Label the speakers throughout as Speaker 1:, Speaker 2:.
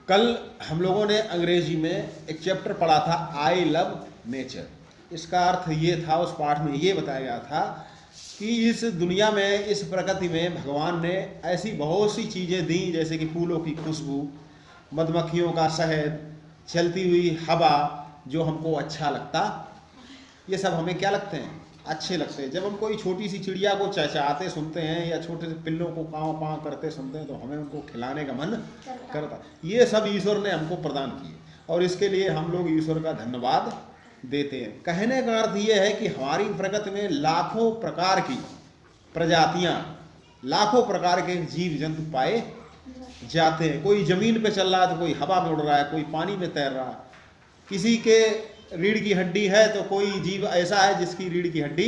Speaker 1: कल हम लोगों ने अंग्रेजी में एक चैप्टर पढ़ा था आई लव नेचर। इसका अर्थ ये था, उस पाठ में ये बताया गया था कि इस दुनिया में, इस प्रकृति में भगवान ने ऐसी बहुत सी चीज़ें दी, जैसे कि फूलों की खुशबू, मधुमक्खियों का शहद, चलती हुई हवा, जो हमको अच्छा लगता। ये सब हमें क्या लगते हैं? अच्छे लगते हैं। जब हम कोई छोटी सी चिड़िया को चहचहाते सुनते हैं या छोटे से पिल्लों को काँव काँव करते सुनते हैं तो हमें उनको खिलाने का मन करता। ये सब ईश्वर ने हमको प्रदान किए और इसके लिए हम लोग ईश्वर का धन्यवाद देते हैं। कहने का अर्थ ये है कि हमारी प्रकृति में लाखों प्रकार की प्रजातियां, लाखों प्रकार के जीव जंतु पाए जाते हैं। कोई जमीन पे चल रहा है तो कोई हवा में उड़ रहा है, कोई पानी में तैर रहा है। किसी के रीढ़ की हड्डी है तो कोई जीव ऐसा है जिसकी रीढ़ की हड्डी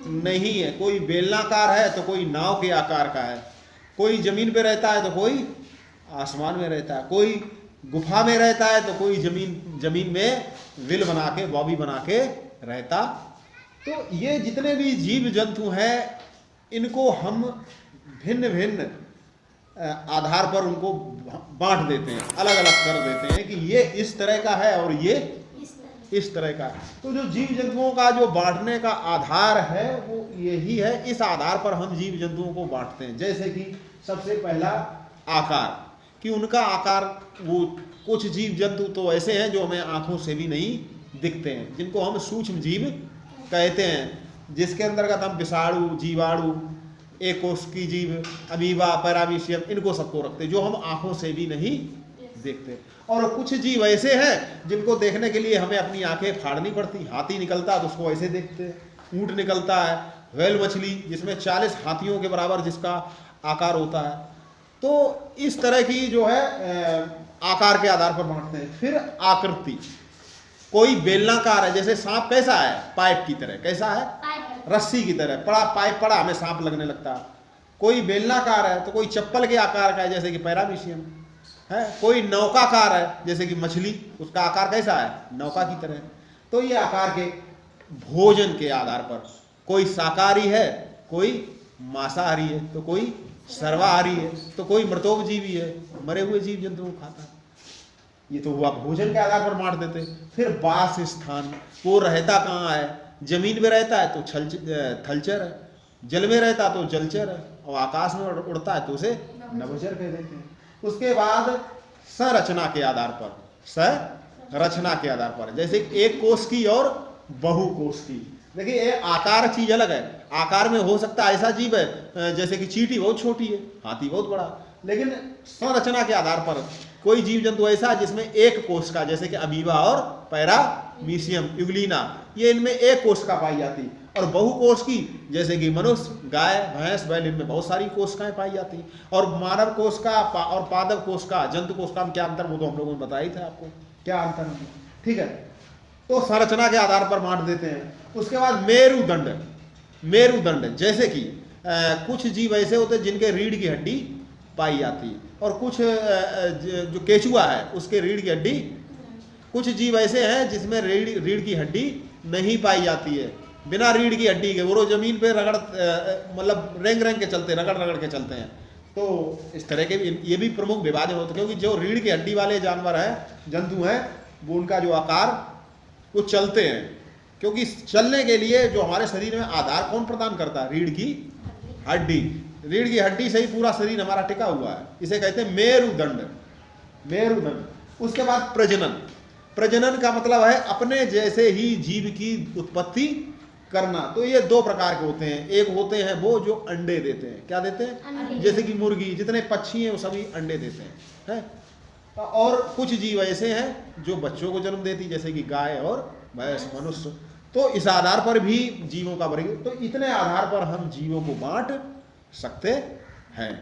Speaker 1: नहीं है। कोई बेलनाकार है तो कोई नाव के आकार का है। कोई जमीन पे रहता है तो कोई आसमान में रहता है। कोई गुफा में रहता है तो कोई जमीन में विल बना के, बॉबी बना के रहता। तो ये जितने भी जीव जंतु हैं, इनको हम भिन्न भिन्न आधार पर उनको बांट देते हैं, अलग अलग कर देते हैं कि ये इस तरह का है और ये इस तरह का है। तो जो जीव जंतुओं का जो बांटने का आधार है वो यही है। इस आधार पर हम जीव जंतुओं को बांटते हैं। जैसे कि सबसे पहला आकार, कि उनका आकार, वो कुछ जीव जंतु तो ऐसे हैं जो हमें आंखों से भी नहीं दिखते हैं, जिनको हम सूक्ष्म जीव कहते हैं, जिसके अंतर्गत हम विषाणु, जीवाणु, एक कोशिकीय जीव, अमीबा, पैरामीशियम, इनको सबको रखते हैं, जो हम आंखों से भी नहीं देखते। और कुछ जीव ऐसे हैं जिनको देखने के लिए हमें अपनी आंखें फाड़नी पड़ती। हाथी निकलता है तो उसको ऐसे देखते हैं, ऊंट निकलता है, व्हेल मछली जिसमें 40 हाथियों के बराबर जिसका आकार होता है। तो इस तरह की जो है आकार के आधार पर बांटते हैं। फिर आकृति, कोई बेलनाकार है, जैसे सांप कैसा है? पाइप की तरह। कैसा है? रस्सी की तरह। पड़ा पाइप पड़ा, हमें सांप लगने लगता है। कोई बेलनाकार है तो कोई चप्पल के आकार का है, जैसे कि पैरामीशियम है। कोई नौकाकार है, जैसे कि मछली, उसका आकार कैसा है? नौका की तरह। तो ये आकार के भोजन के आधार पर, कोई शाकाहारी है, कोई मांसाहारी है, तो कोई सर्वाहारी है, तो कोई मृतोपजीवी है, मरे हुए जीव जंतु को खाता है। ये तो हुआ भोजन के आधार पर बांट देते। फिर वास स्थान, वो रहता कहाँ है? जमीन में रहता है तो थलचर है, जल में रहता तो जलचर है, और आकाश में उड़ता है तो उसे नभोचर कह देते हैं। उसके बाद संरचना के आधार पर, संरचना के आधार पर, जैसे एक कोष की और बहु कोष की। देखिए ये आकार चीज अलग है। आकार में हो सकता है ऐसा जीव है जैसे कि चींटी बहुत छोटी है, हाथी बहुत बड़ा, लेकिन संरचना के आधार पर कोई जीव जंतु ऐसा है जिसमें एक कोष का, जैसे कि अमीबा और पैरामीशियम, यूग्लिना, ये इनमें एक कोष का पाई जाती। और बहुकोष की, जैसे कि मनुष्य, गाय, भैंस, बैल, इनमें बहुत सारी कोशिकाएं पाई जाती। और मानव कोष का और पादप कोष का, जंतु कोष का क्या अंतर, वो तो हम लोगों ने बताया था आपको क्या अंतर है। ठीक है, तो संरचना के आधार पर बांट देते हैं। उसके बाद मेरुदंड, मेरुदंड जैसे कि कुछ जीव ऐसे होते हैं जिनके रीढ़ की हड्डी पाई जाती है, और कुछ जो केचुआ है उसके रीढ़ की हड्डी। कुछ जीव ऐसे हैं जिसमें रीढ़ की हड्डी नहीं पाई जाती है, बिना रीढ़ की हड्डी के वो जमीन पे रगड़, मतलब रेंग रेंग के चलते, रगड़ रगड़ के चलते हैं। तो इस तरह के ये भी प्रमुख विभाजन होते हैं, क्योंकि जो रीढ़ की हड्डी वाले जानवर हैं, जंतु हैं, वो उनका जो आकार, वो चलते हैं। क्योंकि चलने के लिए जो हमारे शरीर में आधार कौन प्रदान करता है? रीढ़ की हड्डी। रीढ़ की हड्डी से ही पूरा शरीर हमारा टिका हुआ है। इसे कहते हैं मेरुदंड, मेरुदंड। उसके बाद प्रजनन, प्रजनन का मतलब है अपने जैसे ही जीव की उत्पत्ति करना। तो ये दो प्रकार के होते हैं। एक होते हैं वो जो अंडे देते हैं। क्या देते हैं? जैसे कि मुर्गी, जितने पक्षी हैं वो सभी अंडे देते हैं, है? और कुछ जीव ऐसे हैं जो बच्चों को जन्म देती, जैसे कि गाय और भैंस, मनुष्य। तो इस आधार पर भी जीवों का वर्गीकरण, तो इतने आधार पर हम जीवों को बांट सकते हैं।